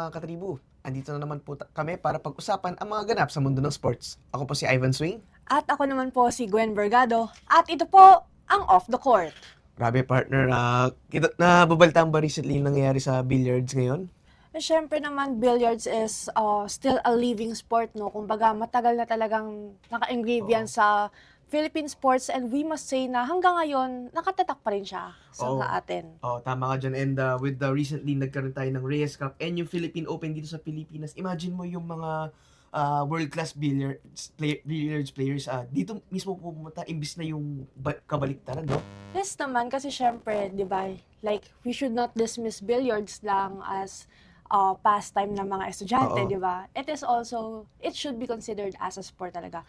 mga katribu. Andito na naman po kami para pag-usapan ang mga ganap sa mundo ng sports. Ako po si Ivan Swing. At ako naman po si Gwen Bergado. At ito po ang Off the Court. Grabe partner, nababaltaan ba recently yung nangyayari sa billiards ngayon? Siyempre naman, billiards is still a living sport, no? Kumbaga, matagal na talagang naka-engrave yan sa Philippine sports, and we must say na hanggang ngayon, nakatatak pa rin siya sa Oo. atin. Oh, tama ka dyan. And with the recently nagkaroon tayo ng Reyes Cup and yung Philippine Open dito sa Pilipinas, imagine mo yung mga world-class billiards players dito mismo pumunta imbis na yung kabaliktaran, no? Yes naman, kasi syempre, di ba, like, we should not dismiss billiards lang as pastime ng mga estudyante, Oo. di ba? It is also, it should be considered as a sport talaga.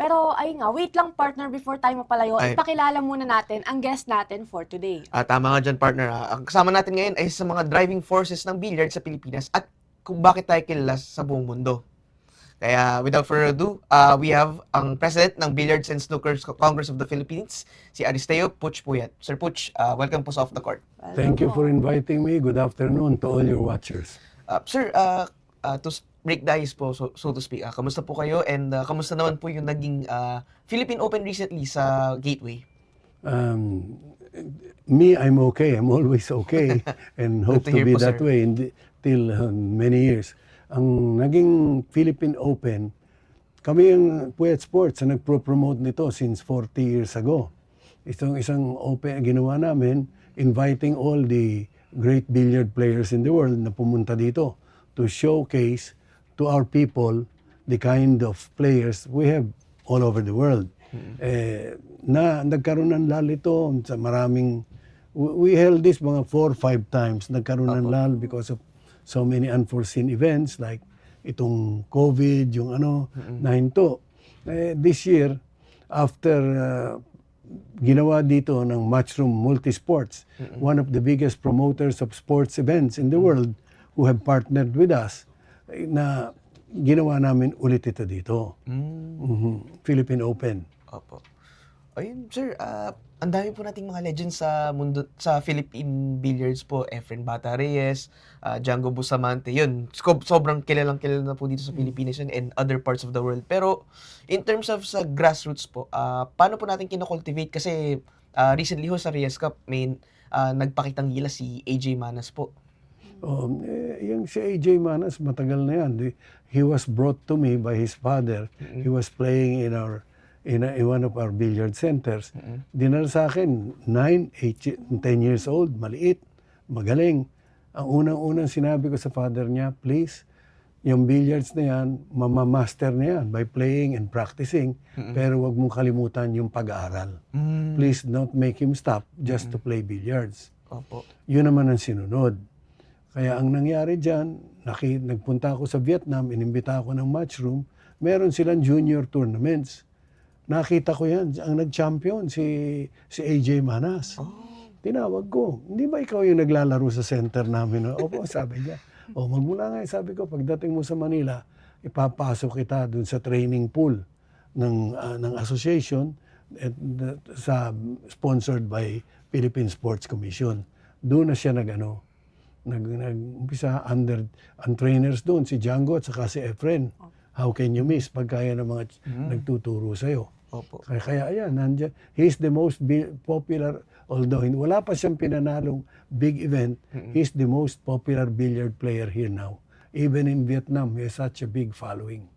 Pero ay nga, wait lang partner, before tayo mapalayo, Ay. ipakilala muna natin ang guest natin for today. Tama nga dyan, partner. Ang kasama natin ngayon ay sa mga driving forces ng billiards sa Pilipinas at kung bakit tayo kilala sa buong mundo. Kaya without further ado, we have ang President ng Billiards and Snooker Congress of the Philippines, si Aristeo Puch Puyat. Sir Puch, welcome po sa Off the Court. Thank you for inviting me. Good afternoon to all your watchers. Sir, to break the ice po, so to speak, kamusta po kayo and kamusta naman po yung naging Philippine Open recently sa Gateway? Me, I'm okay. I'm always okay and hope to to hear be po, that sir. way till many years. Ang naging Philippine Open, kami yung Puyat Sports na nagpro-promote nito since 40 years ago. Isang open ginawa namin, inviting all the great billiard players in the world na pumunta dito to showcase to our people the kind of players we have all over the world. Nagkaroon ng lal ito sa maraming, we held this mga 4 or 5 times. Nagkaroon ng lal because of so many unforeseen events like itong COVID, yung nahinto. This year, after ginawa dito ng Matchroom Multisports, one of the biggest promoters of sports events in the world who have partnered with us, na ginawa namin ulit ito dito. Philippine Open. Opo. Ayun, sir, ang dami po nating mga legends sa mundo, sa Philippine Billiards po. Efren Bata Reyes, Django Bustamante, yun. Sobrang kilalang kilala na po dito sa Pilipinas yun and other parts of the world. Pero, in terms of sa grassroots po, paano po natin kinocultivate? Kasi, recently ho sa Reyes Cup, may nagpakitang gilas si AJ Manas po. Yung si AJ Manas, matagal na yan. He was brought to me by his father. He was playing in one of our billiard centers. Dinala sa akin, 9, 8, 10 years old, maliit, magaling. Ang unang-unang sinabi ko sa father niya, please, yung billiards na yan, mamamaster na yan by playing and practicing, pero wag mong kalimutan yung pag-aaral. Please don't make him stop just to play billiards. Opo. Yun naman ang sinunod. Kaya ang nangyari dyan, nagpunta ako sa Vietnam, inimbita ako ng Matchroom, meron silang junior tournaments. Nakita ko yan, ang nag-champion si AJ Manas. Tinawag ko, hindi ba ikaw yung naglalaro sa center namin? Opo, sabi niya. Magmula nga, sabi ko, pagdating mo sa Manila, ipapasok kita dun sa training pool ng association sponsored by Philippine Sports Commission. Doon na siya nag-umpisa ang trainers doon, si Django at saka si Efren. How can you miss pagkaya ng mga nagtuturo sa'yo? Opo. Kaya ayan, nandiyan. He's the most popular, although wala pa siyang pinanalong big event, he's the most popular billiard player here now. Even in Vietnam, he has such a big following.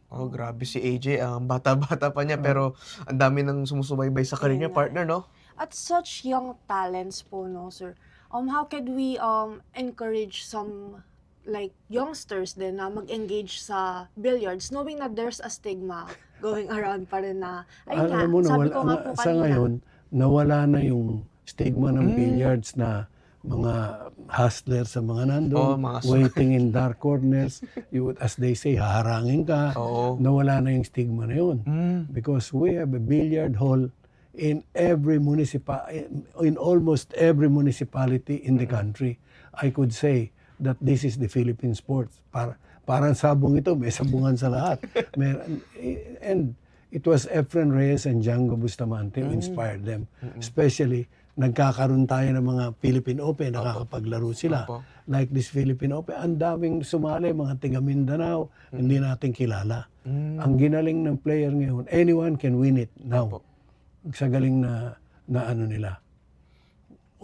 Oh, grabe si AJ. Ang bata-bata pa niya, pero ang dami nang sumusubaybay sa career niya, partner, no? At such young talents po, no, sir? How could we encourage some like youngsters din na mag-engage sa billiards knowing that there's a stigma going around pa rin na, ayun nga, Alam mo, sabi ko nga po sa kanina. ngayon, nawala na yung stigma ng billiards na mga hustlers sa mga nandun, waiting in dark corners, as they say, haharangin ka. Nawala na yung stigma na yun. Because we have a billiard hall in almost every municipality in the country. I could say that this is the Philippine sports. Parang sabong ito, may sabungan sa lahat. And it was Efren Reyes and Django Bustamante who inspired them. Especially nagkakaroon tayo ng mga Philippine Open, nakakapaglaro sila. Opo. Like this Philippine Open, ang daming sumali, mga taga Mindanao, hindi natin kilala. Ang ginaling ng player ngayon, anyone can win it now. Opo. Sa galing na ano nila.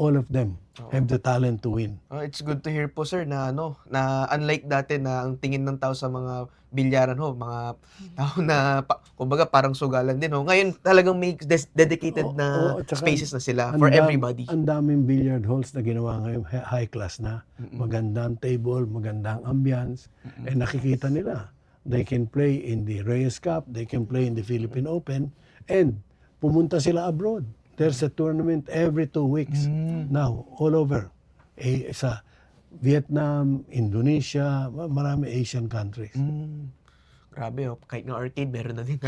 All of them have the talent to win. It's good to hear po sir na na unlike dati na ang tingin ng tao sa mga bilyaran mga tao na kumbaga parang sugalan din Ngayon talagang may dedicated na at saka spaces na sila ang for dam- everybody. Ang daming billiard halls na ginawa ngayon, high class na. Magandang table, magandang ambience. Nakikita nila. They can play in the Reyes Cup, they can play in the Philippine Open, and pumunta sila abroad. There's a tournament every 2 weeks now, all over. Sa Vietnam, Indonesia, marami Asian countries. Grabe kahit nga arcade meron na din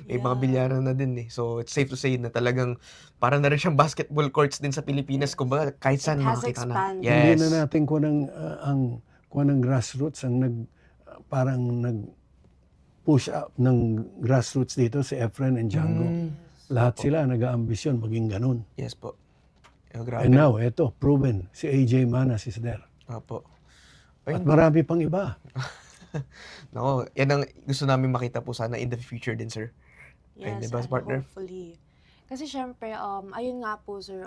may mga bilyaran na din So it's safe to say na talagang parang na rin siyang basketball courts din sa Pilipinas kumbaga kahit saan It has makita na. expanded. Yes. Hindi na natin kuha ng grassroots parang nag-push up ng grassroots dito si Efren and Django. Lahat sila nag-aambisyon maging ganun. Yes po. Grabe. And now, eto, proven. Si AJ Manas is there. Opo. At marami pang iba. Nako, yan ang gusto namin makita po sana in the future din, sir. Ayun, Yes, diba, and partner? hopefully. Kasi syempre, ayun nga po sir,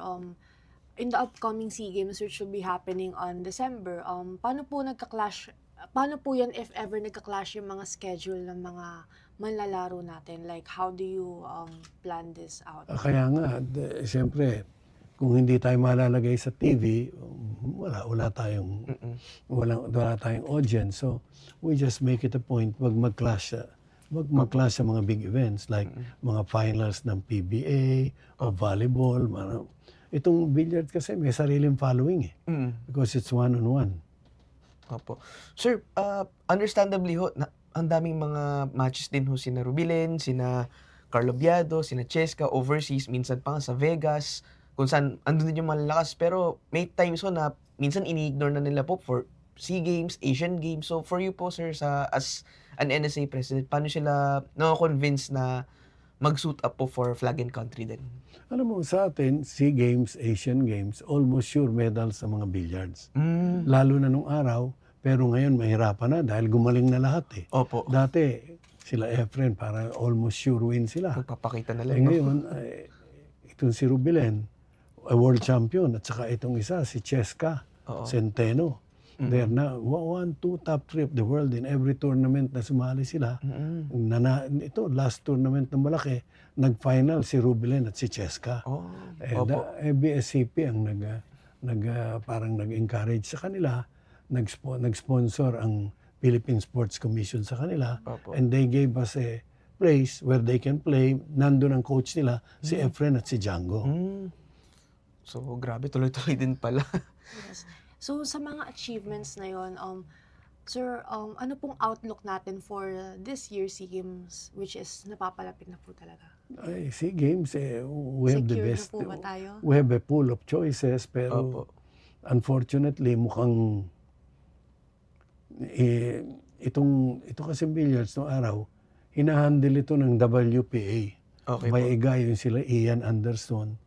in the upcoming SEA Games which will be happening on December, paano po yan if ever nagka-clash yung mga schedule ng mga manlalaro natin? Like, how do you plan this out? Kaya nga, siyempre, kung hindi tayo malalagay sa TV, wala tayong audience. So, we just make it a point, wag mag-clash sa mga big events like mga finals ng PBA o volleyball. Itong billiard kasi may sariling following because it's one-on-one. Opo. Sir, understandably ang daming mga matches din sina Rubilen, sina Carlo Biado, sina Cheska, overseas, minsan pa nga sa Vegas, kung saan andun din yung malalakas. Pero may times na minsan ini-ignore na nila po for SEA Games, Asian Games. So for you po sir, as an NSA president, paano sila na-convince na mag-suit up po for flag and country din? Alam mo, sa atin, SEA Games, Asian Games, almost sure medals sa mga billiards. Lalo na nung araw, pero ngayon mahirapan na dahil gumaling na lahat Opo. Dati, sila Efren, para almost sure win sila. Magpapakita na lang. Ngayon, itong si Rubilen, a world champion, at saka itong isa, si Cheska Centeno. They're na 1, 2, top 3 of the world in every tournament na sumali sila. Ito, last tournament na malaki, nag-final si Rubilen at si Cheska. BSCP ang parang nag-encourage sa kanila, nag-sponsor ang Philippine Sports Commission sa kanila, and they gave us a place where they can play. Nandun ang coach nila, si Efren at si Django. So, grabe, tuloy-tuloy din pala. Yes. So, sa mga achievements na yon, sir, ano pong outlook natin for this year's SEA Games, which is napapalapit na po talaga? SEA Games, we have the Secure na best. po ba tayo? We have a pool of choices, pero unfortunately, mukhang ito kasi billiards noong araw, hinahandle ito ng WPA. Okay May igay yung sila Ian Anderson.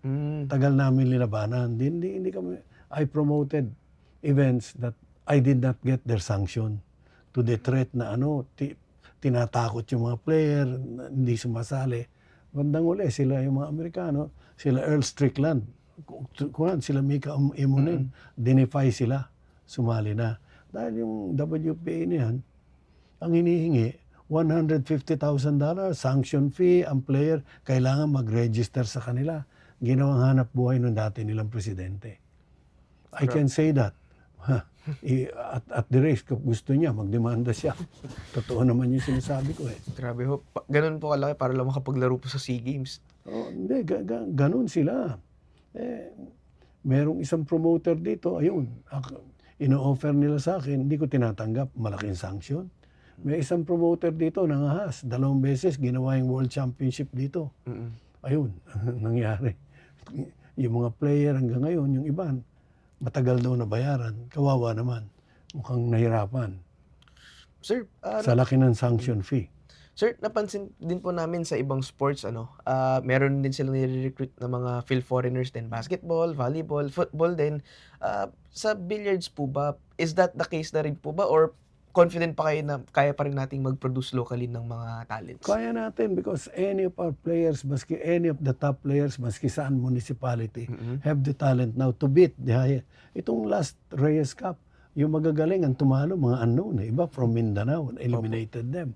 Tagal namin nilabanan. Hindi kami, I promoted events that I did not get their sanction to the threat na tinatakot yung mga player, hindi sumasali. Bandang uli, sila yung mga Amerikano, sila Earl Strickland, sila Mika Immonen, dinefy sila, sumali na. Dahil yung WPA niyan, ang hinihingi, $150,000 sanction fee, ang player kailangan mag-register sa kanila. Ginawang hanap buhay nung dati nilang presidente. I can say that. At the risk, gusto niya, magdemanda siya. Totoo naman yung sinasabi ko Grabe ho. Ganun po kalaki para lang makapaglaro po sa SEA Games. Hindi, ganun sila. Merong isang promoter dito, ayun, ino-offer nila sa akin, hindi ko tinatanggap, malaking sanction. May isang promoter dito, nangahas, 2 beses, ginawa yung World Championship dito. Ayun, nangyari. Yung mga player hanggang ngayon, yung iban, matagal daw na bayaran, kawawa naman. Mukhang nahirapan. Sir, Sa laki ng sanction fee. Sir, napansin din po namin sa ibang sports meron din silang nire-recruit na mga field foreigners din, basketball, volleyball, football din. Sa billiards po ba, is that the case na rin po ba or confident pa kayo na kaya pa rin nating mag-produce locally ng mga talents? Kaya natin because any of our players, maski any of the top players, maski saan municipality, have the talent now to beat the high. Itong last Reyes Cup, yung magagaling ang tumalo, mga unknown. Iba from Mindanao, eliminated them.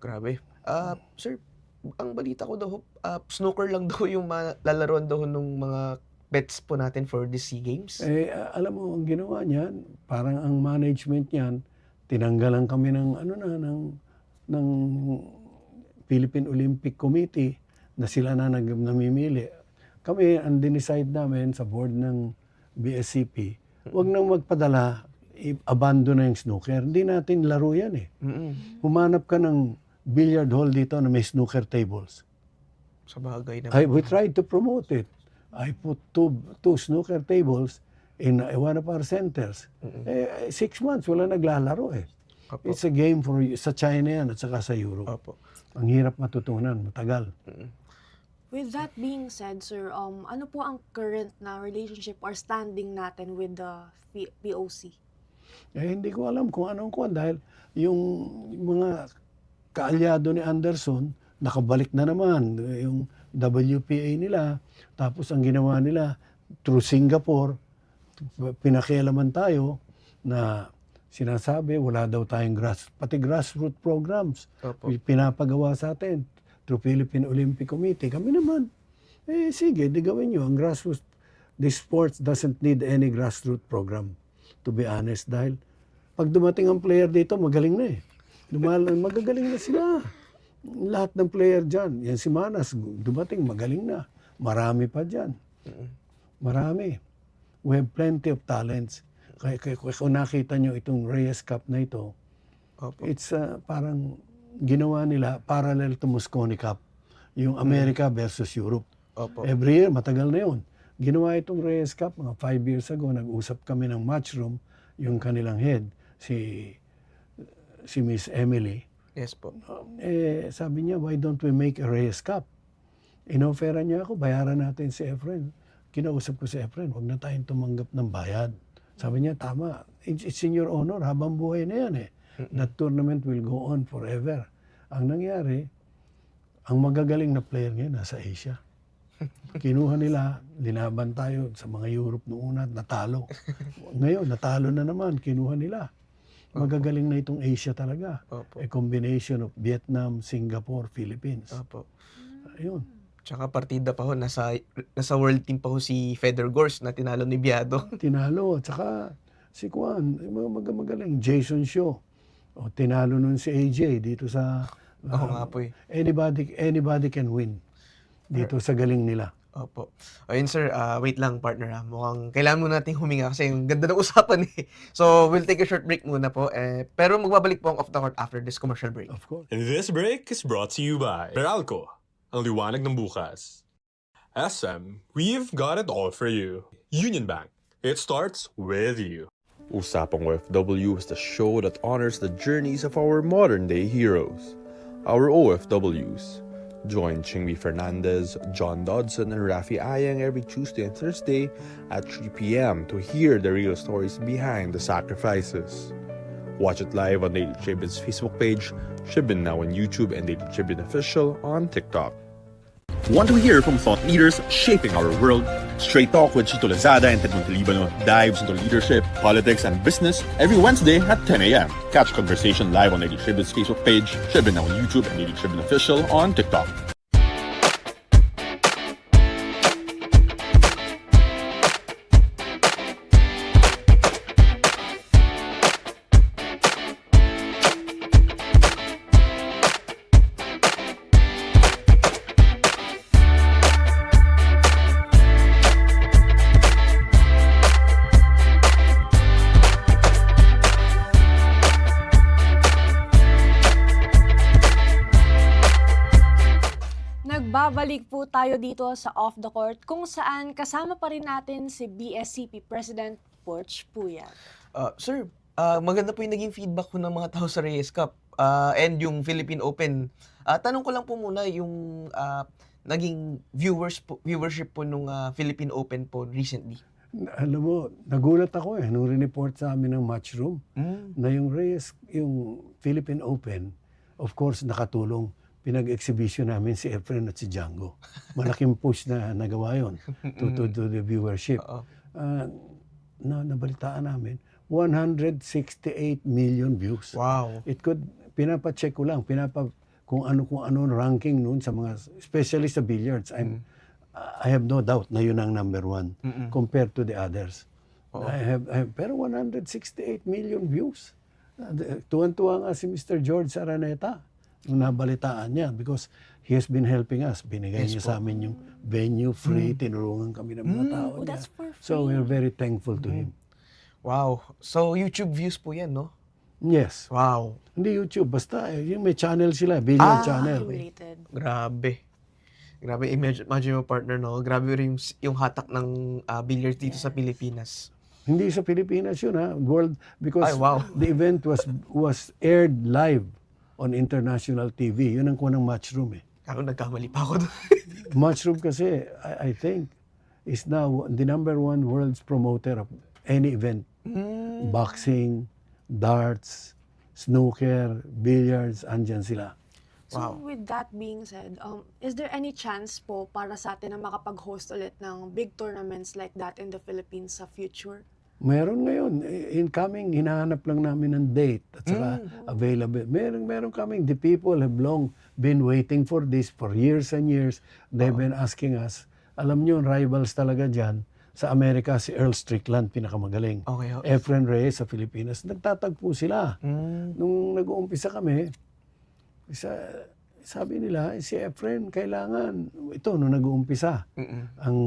Grabe. Sir, ang balita ko daw, snooker lang daw yung lalaroan daw ng mga bets po natin for the SEA Games. Alam mo, ang ginawa niyan, parang ang management niyan, tinanggalan kami ng ng Philippine Olympic Committee na sila na namimili. Kami, ang dinicide namin sa board ng BSCP, huwag nang magpadala, abandon na yung snooker. Hindi natin laro yan eh. Humanap ka ng billiard hall dito na may snooker tables. Sa bagay naman. We tried to promote it. I put two snooker tables in one of our centers. 6 months, wala naglalaro eh. Opo. It's a game sa China yan at saka sa Europe. Opo. Ang hirap matutunan, matagal. With that being said, sir, ano po ang current na relationship or standing natin with the POC? Hindi ko alam kung anong kuwan dahil yung mga kaalyado ni Anderson, nakabalik na naman yung WPA nila. Tapos ang ginawa nila, through Singapore, pinakialaman tayo na sinasabi wala daw tayong pati grassroots programs. Opo. Pinapagawa sa atin through Philippine Olympic Committee. Kami naman, sige, di gawin nyo. Ang grassroots, this sports doesn't need any grassroots program, to be honest. Dahil pag dumating ang player dito, magaling na eh. Magagaling na sila. Lahat ng player dyan. Yan si Manas, dumating, magaling na. Marami pa dyan. Marami. We have plenty of talents. Kaya kung nakita nyo itong Reyes Cup na ito, Opo. it's parang ginawa nila parallel to Mosconi Cup. Yung America versus Europe. Opo. Every year, matagal na yun. Ginawa itong Reyes Cup, mga 5 years ago, nag-usap kami ng matchroom, yung kanilang head, si Miss Emily. Yes po. Sabi niya, why don't we make a Reyes Cup? Inofferan niya ako, bayaran natin si Efren. Kinausap ko si Efren, huwag na tayong tumanggap ng bayad. Sabi niya, tama, it's in your honor, habang buhay na yan eh. That tournament will go on forever. Ang nangyari, ang magagaling na player ngayon nasa Asia. Kinuha nila, linaban tayo sa mga Europe noong una, natalo. Ngayon, natalo na naman, kinuha nila. Magagaling na itong Asia talaga. Opo. A combination of Vietnam, Singapore, Philippines. Opo. Ayun. Tsaka partida pa ho, nasa world team pa ho si Fedor Gorst na tinalo ni Biado. Tinalo. Tsaka si Kwan, magaling. Jason Shaw. O, tinalo nun si AJ dito sa... Oo nga po eh. Anybody can win dito sa galing nila. Opo. Ayun sir, wait lang partner. Mukhang kailangan muna nating huminga kasi yung ganda ng usapan eh. So we'll take a short break muna po. Pero magbabalik po ang Off the Court after this commercial break. Of course. And this break is brought to you by Meralco, ang liwanag ng bukas. SM, we've got it all for you. Union Bank, it starts with you. Usapang OFW is the show that honors the journeys of our modern-day heroes, our OFWs. Join Chingmi Fernandez, John Dodson, and Rafi Ayang every Tuesday and Thursday at 3 p.m. to hear the real stories behind the sacrifices. Watch it live on Daily Tribune's Facebook page, Tribune Now on YouTube, and Daily Tribune Official on TikTok. Want to hear from thought leaders shaping our world? Straight Talk with Chito Lazada and Ted Montalibano dives into leadership, politics, and business every Wednesday at 10 a.m. Catch conversation live on Daily Tribune's Facebook page, Tribune Now on YouTube, and Daily Tribune Official on TikTok. Nagbabalik po tayo dito sa Off the Court kung saan kasama pa rin natin si BSCP President Porch Puyat. Sir, maganda po yung naging feedback ko ng mga tao sa Reyes Cup. and yung Philippine Open. Tanong ko lang po muna yung naging viewership po nung Philippine Open po recently. Alam mo, nagulat ako nung report sa amin ng Matchroom Mm. na yung Philippine Open, of course, nakatulong. Pinag-exhibition namin si Efren at si Django. Malaking push na nagawa yun to the viewership. Oo. Nabalitaan namin, 168 million views. Wow. Pinapacheck ko lang, kung ano ranking noon sa mga, especially sa billiards. I have no doubt na yun ang number one compared to the others. Oo. Pero 168 million views. Tuwan-tuwa nga si Mr. George Araneta nung nabalitaan niya because he has been helping us. Binigay niya sa amin yung venue free, tinulungan kami ng mga tao Oh, niya. that's for free. So we're very thankful to him. Wow. So, YouTube views po yan, no? Yes. Wow. Hindi YouTube, basta yung may channel sila, billiard channel. Accumulated. Grabe. Grabe, imagine mo partner, no? Grabe rin yung hatak ng billiards dito sa Pilipinas. Hindi sa Pilipinas yun world, because Ay, wow. the event was aired live on international TV. Yun ang kunang Matchroom Ako nagkamali pa ako doon. Matchroom kasi, I think, is now the number one world's promoter of any event. Boxing, darts, snooker, billiards, andyan sila. So Wow. with that being said, is there any chance po para sa atin na makapag-host ulit ng big tournaments like that in the Philippines sa future? Meron ngayon, incoming, hinahanap lang namin ng date at saka available. Meron kaming, the people have long been waiting for this for years and years. They've been asking us. Alam nyo, rivals talaga dyan. Sa Amerika, si Earl Strickland, pinakamagaling. Okay. Efren Reyes sa Pilipinas, nagtatagpo sila. Nung nag-uumpisa kami, sabi nila, si Efren, kailangan, ito, nung nag-uumpisa, ang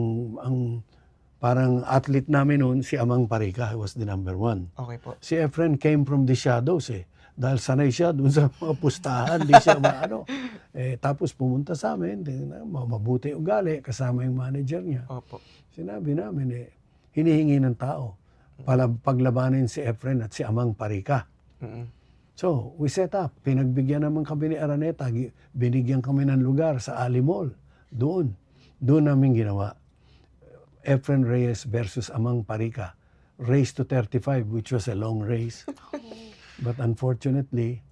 parang athlete namin noon, si Amang Parika, was the number one. Okay po. Si Efren came from the shadows dahil sanay siya doon sa mga pustahan, di siya maano. Tapos pumunta sa amin, mabuti ugali, kasama yung manager niya. Opo. Sinabi namin, hinihingi ng tao, paglabanin si Efren at si Amang Parika. So, we set up. Pinagbigyan naman kami ni Araneta, binigyan kami ng lugar sa Ali Mall. Doon namin ginawa. Efren Reyes versus Amang Parika. Race to 35, which was a long race. But unfortunately,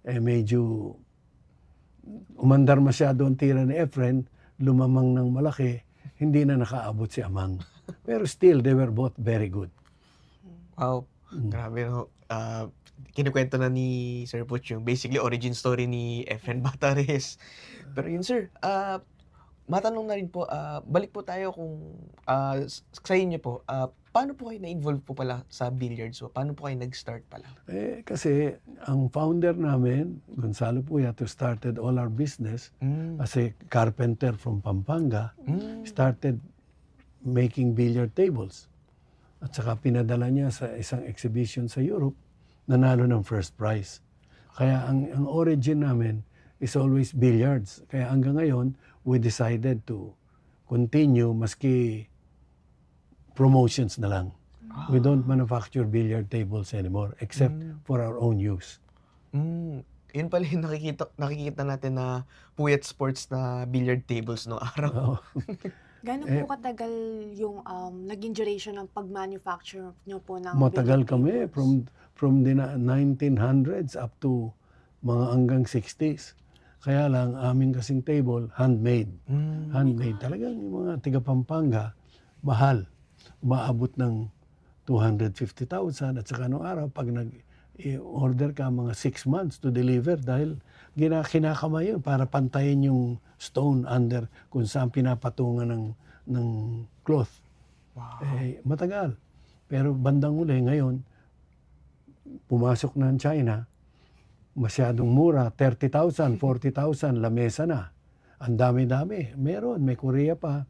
medyo umandar masyado ang tira ni Efren, lumamang ng malaki, hindi na nakaabot si Amang. Pero still, they were both very good. Wow. Grabe, no? Kinukwento na ni Sir Butch yung basically origin story ni Efren Batares. Pero yun, sir, matanong na rin po, balik po tayo kung sa inyo po, paano po kayo na-involve po pala sa billiards? Paano po kayo nag-start pala? Kasi ang founder namin, Gonzalo Puyato, started all our business as a carpenter from Pampanga, started making billiard tables. At saka pinadala niya sa isang exhibition sa Europe, nanalo ng first prize. Kaya ang origin namin is always billiards. Kaya hanggang ngayon, we decided to continue maski promotions na lang. We don't manufacture billiard tables anymore except for our own use. Yun pala yung nakikita natin na Puyat Sports na billiard tables no araw. Gano'n po katagal yung naging duration ng pag-manufacture nyo po ng Matagal billiard kami, tables? from the 1900s up to mga hanggang 60s. Kaya lang, aming kasing table, handmade. Handmade. Talagang yung mga tiga Pampanga, mahal. Umaabot ng 250,000 at saka nung araw, pag nag-order ka mga 6 months to deliver dahil kinakamay yun para pantayin yung stone under kung saan pinapatungan ng cloth. Wow. Matagal. Pero bandang uli ngayon, pumasok na ang China, masyadong mura, 30,000, 40,000, lamesa na. Ang dami-dami. Meron, may Korea pa.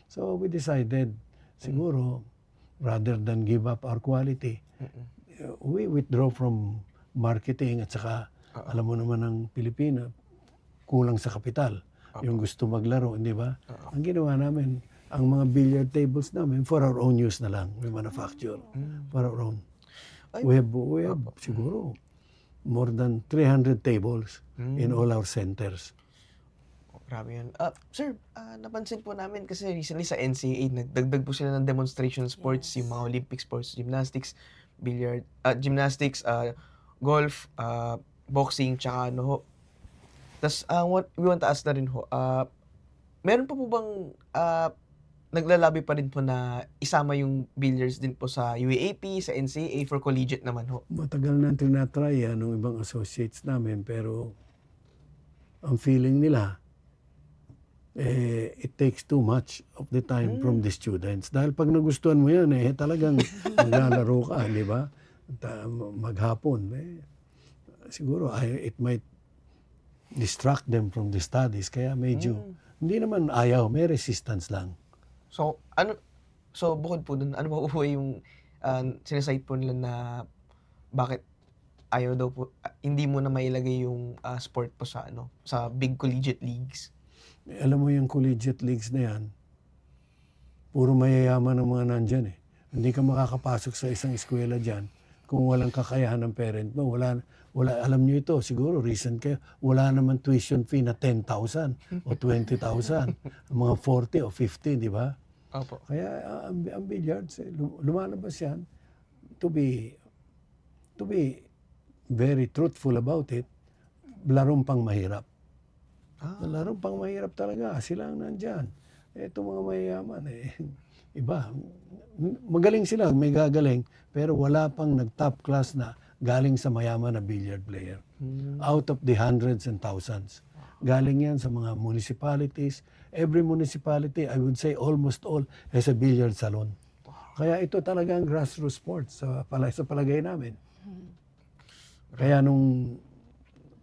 So we decided, siguro, rather than give up our quality, we withdraw from marketing at saka, alam mo naman ng Pilipina, kulang sa kapital. Yung gusto maglaro, hindi ba? Ang ginawa namin, ang mga billiard tables namin, for our own use na lang. We manufacture for our own. We have siguro more than 300 tables in all our centers. Oh, grabe yan. Sir, napansin po namin kasi recently sa NCAA, nagdagdag po sila ng demonstration sports, yung mga Olympic sports, gymnastics, golf, boxing, tsaka ano ho. Tas, what we want to ask na rin ho, meron pa po bang naglalabi pa rin po na isama yung billiards din po sa UAAP, sa NCAA for collegiate naman ho? Matagal na tinatry yan ng ibang associates namin, pero ang feeling nila, it takes too much of the time from the students. Dahil pag nagustuhan mo yan, talagang maglalaro ka, di ba? Maghapon. Siguro, it might distract them from the studies. Kaya medyo, hindi naman ayaw, may resistance lang. So, bukod po dun, ano pa po yung sinasite po nila na bakit ayaw daw po, hindi mo na mailagay yung sport po sa sa big collegiate leagues? Alam mo yung collegiate leagues na yan, puro mayayaman ang mga nandyan eh. Hindi ka makakapasok sa isang eskwela dyan kung walang kakayahan ng parent mo. Wala, alam nyo ito, siguro recent kayo, wala naman tuition fee na 10,000 o 20,000. Mga 40 o 50, di ba? Opo. Kaya ang billiards, lumalabas yan to be very truthful about it, larong pang mahirap. Larong pang mahirap talaga. Sila ang nandyan. Ito mga mayayaman, iba. Magaling sila, may gagaling, pero wala pang nag-top class na galing sa mayaman na billiard player. Out of the hundreds and thousands. Galing yan sa mga municipalities. Every municipality, I would say almost all, has a billiard salon. Kaya ito talaga ang grassroots sports sa palagay namin. Kaya nung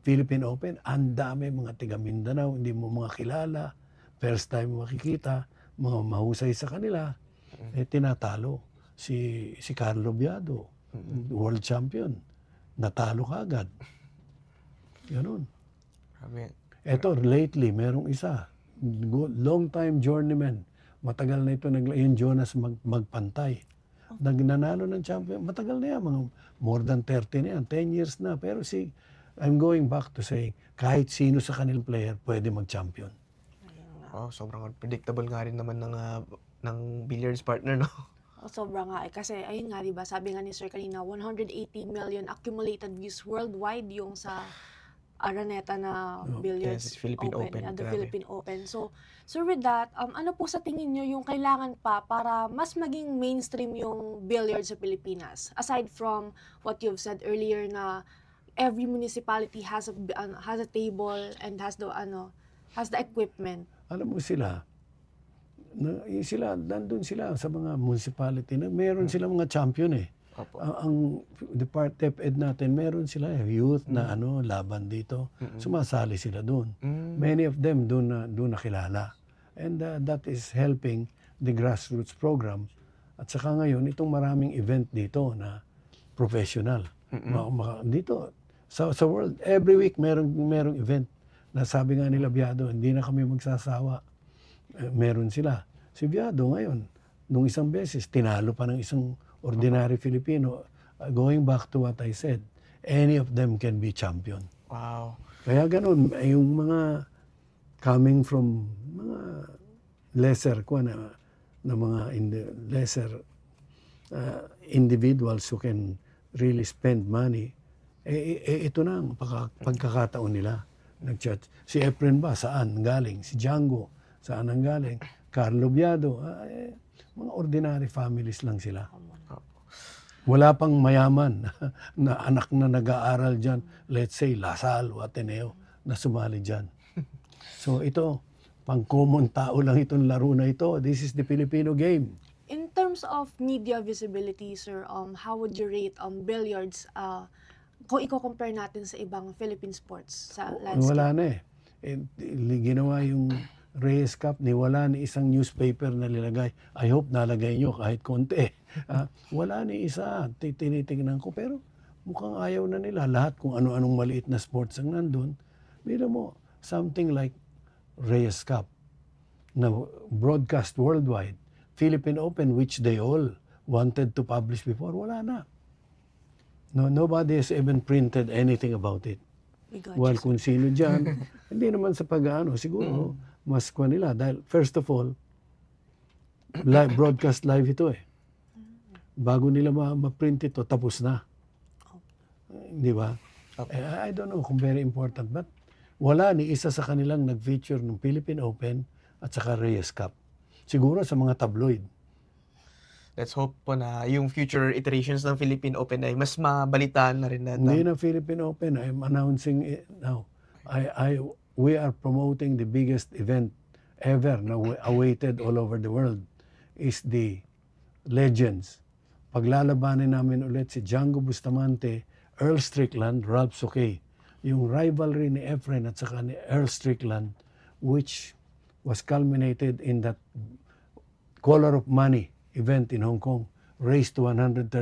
Philippine Open, ang dami mga tiga Mindanao, hindi mo mga kilala, first time makikita, mga mahusay sa kanila, tinatalo. Si Carlo Biado, world champion, natalo kagad. Ganun. Grabe. Eto, lately, merong isa, long time journeyman, matagal na ito, yung Jonas Magpantay. Nanalo ng champion, matagal na yan, mga more than 30 na yan, 10 years na. Pero I'm going back to saying, kahit sino sa kanilang player, pwede mag-champion. Sobrang unpredictable nga rin naman ng billiards partner, no? Sobra nga kasi ayun nga 'di ba, sabi nga ni Sir kanina 180 million accumulated views worldwide yung sa Araneta na billiards Yes, Philippine Open. the Grabe. Philippine Open. So with that, ano po sa tingin nyo yung kailangan pa para mas maging mainstream yung billiards sa Pilipinas? Aside from what you've said earlier na every municipality has a table and has the equipment. Alam mo sila, nandun sila sa mga municipality na meron silang mga champion eh. Opo. Ang DepEd natin, meron sila youth na laban dito. Sumasali sila doon. Many of them doon nakilala. And that is helping the grassroots program. At saka ngayon, itong maraming event dito na professional. Dito, sa world, every week merong event. Na sabi nga nila, Biado, hindi na kami magsasawa. Meron sila. Si Biado ngayon, nung isang beses, tinalo pa ng isang ordinary Filipino. Going back to what I said, any of them can be champion. Wow. Kaya ganun, yung mga coming from mga lesser lesser individuals who can really spend money, ito na ang pagkakataon nila. Si Efren ba, saan galing? Si Django, saan ang galing? Carlo Biado, mga ordinary families lang sila. Wala pang mayaman na anak na nag-aaral dyan, let's say Lasal o Ateneo, na sumali dyan. So ito, pang common tao lang itong laro na ito. This is the Filipino game. In terms of media visibility, sir, how would you rate billiards kung i-compare natin sa ibang Philippine sports sa landscape? Wala na eh. Ginawa yung Reyes Cup, wala ni isang newspaper na nilagay. I hope nalagay nyo kahit konti. Wala ni isa. Tinitingnan ko. Pero mukhang ayaw na nila. Lahat kung ano-anong maliit na sports ang nandun. Biro mo, something like Reyes Cup na broadcast worldwide. Philippine Open, which they all wanted to publish before, wala na. No, nobody has even printed anything about it. We got Well, you, sir. kung sino dyan, hindi naman sa pag-ano, siguro, mas kwa nila. Dahil, first of all, broadcast live ito eh. Bago nila ma-print ito, tapos na. Di ba? I don't know kung very important, but wala ni isa sa kanilang nag-feature ng Philippine Open at saka Reyes Cup. Siguro sa mga tabloid. Let's hope po na yung future iterations ng Philippine Open ay mas mabalitaan na rin natin. Hindi na Philippine Open. I'm announcing it now. We are promoting the biggest event ever na awaited all over the world is the Legends. Paglalabanin namin ulit si Django Bustamante, Earl Strickland, Ralph Souquet. Yung rivalry ni Efren at saka ni Earl Strickland, which was culminated in that Color of Money event in Hong Kong, raised to 135,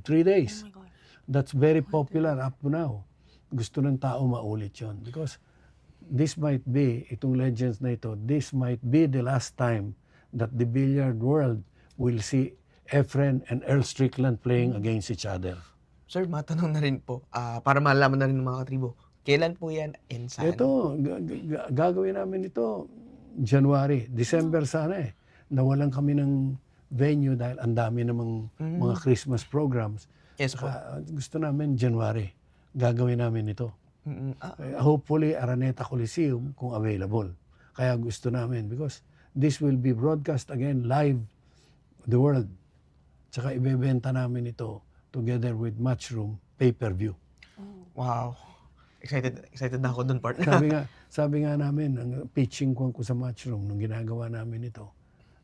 3 days. Oh my God. That's very popular up to now. Gusto ng tao maulit yon because this might be, itong Legends na ito, this might be the last time that the billiard world will see Efren and Earl Strickland playing against each other. Sir, matanong na rin po, para malaman na rin ng mga katribo, kailan po yan and saan? Ito, gagawin namin ito January, December sana eh. Nawalan kami ng venue dahil ang dami namang mga Christmas programs. Yes po. Gusto namin January, gagawin namin ito. Hopefully Araneta Coliseum kung available. Kaya gusto namin because this will be broadcast again live the world. Tsaka ibebenta namin ito together with Matchroom pay-per-view. Wow. Excited na ako dun, partner. Sabi nga namin, ang pitching ko sa Matchroom nung ginagawa namin ito,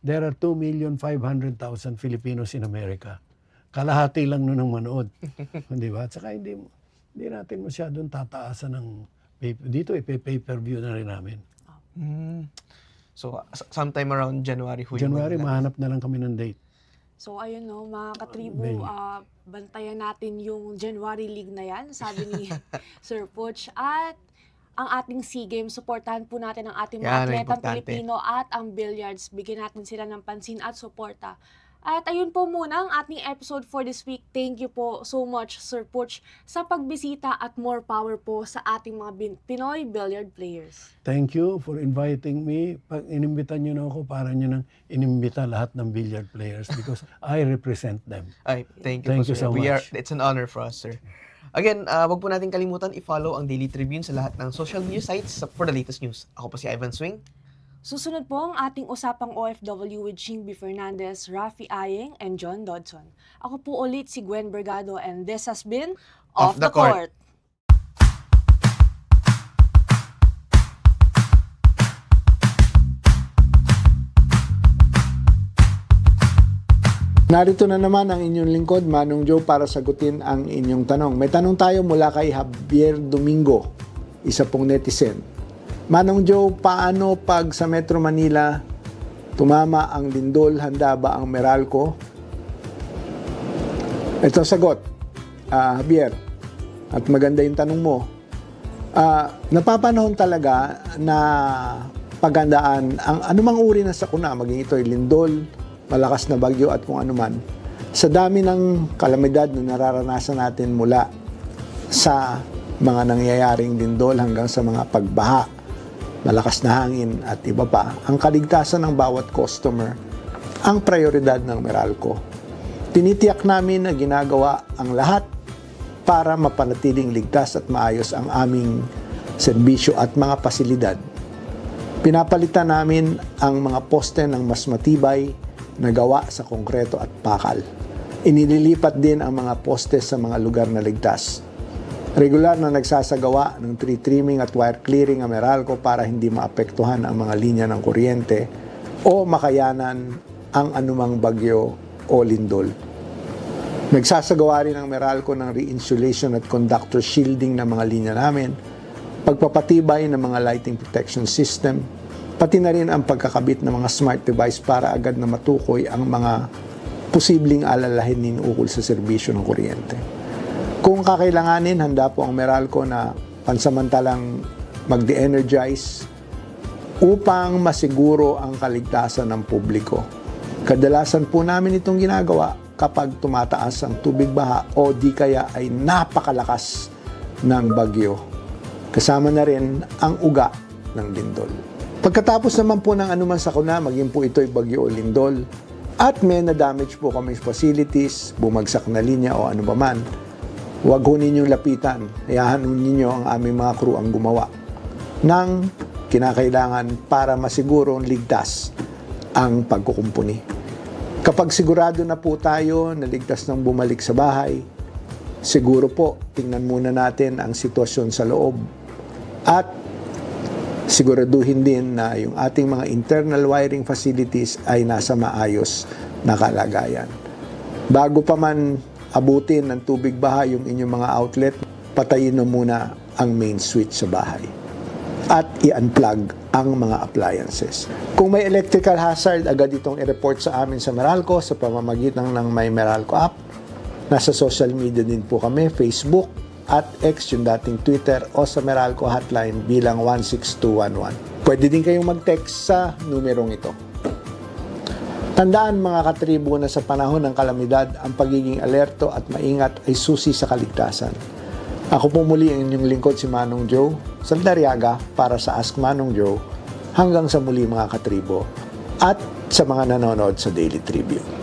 there are 2,500,000 Filipinos in America. Kalahati lang nun ang manood. Di ba? Tsaka hindi natin masyadong tataasan ng dito pay-per-view na rin namin. So, sometime around January. January, mahanap na lang kami ng date. So ayun no, mga katribo, May. bantayan natin yung January League na yan, sabi ni Sir Putch. At ang ating SEA Games, supportahan po natin ang ating mga Yan, atletang importante. Pilipino at ang billiards. Bigyan natin sila ng pansin at suporta. At ayun po muna ang ating episode for this week. Thank you po so much, Sir Putch, sa pagbisita at more power po sa ating mga Pinoy billiard players. Thank you for inviting me. Pag inimbitan nyo na ako, para nyo nang inimbita lahat ng billiard players because I represent them. Ay, thank you Thank po, you sir. so much. It's an honor for us, sir. Again, wag po natin kalimutan i-follow ang Daily Tribune sa lahat ng social media sites for the latest news. Ako po si Ivan Swing. Susunod po ang ating usapang OFW with Chingby Fernandez, Rafi Ayeng, and John Dodson. Ako po ulit si Gwen Bergado and this has been Off the Court. Narito na naman ang inyong lingkod, Manong Joe, para sagutin ang inyong tanong. May tanong tayo mula kay Javier Domingo, isa pong netizen. Manong Joe, paano pag sa Metro Manila tumama ang lindol, handa ba ang Meralco? Ito sagot, Javier, at maganda yung tanong mo. Napapanahon talaga na paghandaan ang anumang uri ng sakuna, maging ito ay lindol, malakas na bagyo at kung anuman, sa dami ng kalamidad na nararanasan natin mula sa mga nangyayaring lindol hanggang sa mga pagbaha, malakas na hangin at iba pa, ang kaligtasan ng bawat customer ang prioridad ng Meralco. Tinitiyak namin na ginagawa ang lahat para mapanatiling ligtas at maayos ang aming serbisyo at mga pasilidad. Pinapalitan namin ang mga poste ng mas matibay na gawa sa konkreto at pakal. Inililipat din ang mga poste sa mga lugar na ligtas. Regular na nagsasagawa ng tree trimming at wire clearing ang Meralco para hindi maapektuhan ang mga linya ng kuryente o makayanan ang anumang bagyo o lindol. Nagsasagawa rin ang Meralco ng re-insulation at conductor shielding ng mga linya namin, pagpapatibay ng mga lighting protection system, pati na rin ang pagkakabit ng mga smart device para agad na matukoy ang mga posibleng alalahanin ukol sa serbisyo ng kuryente. Kung kakailanganin, handa po ang Meralco na pansamantalang mag-de-energize upang masiguro ang kaligtasan ng publiko. Kadalasan po namin itong ginagawa kapag tumataas ang tubig baha o di kaya ay napakalakas ng bagyo. Kasama na rin ang uga ng lindol. Pagkatapos naman po ng anuman sakuna, maging po ito'y bagyo o lindol, at may na-damage po kami facilities, bumagsak na linya o ano ba man, huwag ho ninyong lapitan. Hayaan ninyo ang aming mga crew ang gumawa ng kinakailangan para masigurong ligtas ang pagkukumpuni. Kapag sigurado na po tayo na ligtas nang bumalik sa bahay, siguro po tingnan muna natin ang sitwasyon sa loob at siguraduhin din na yung ating mga internal wiring facilities ay nasa maayos na kalagayan. Bago pa man abutin ng tubig baha yung inyong mga outlet, patayin na muna ang main switch sa bahay at i-unplug ang mga appliances. Kung may electrical hazard, agad itong i-report sa amin sa Meralco sa pamamagitan ng My Meralco app. Nasa social media din po kami, Facebook at X, yung dating Twitter, o sa Meralco hotline bilang 16211. Pwede din kayong mag-text sa numerong ito. Tandaan mga katribo na sa panahon ng kalamidad, ang pagiging alerto at maingat ay susi sa kaligtasan. Ako po muli ang inyong lingkod si Manong Joe, Saldariaga para sa Ask Manong Joe. Hanggang sa muli mga katribo at sa mga nanonood sa Daily Tribune.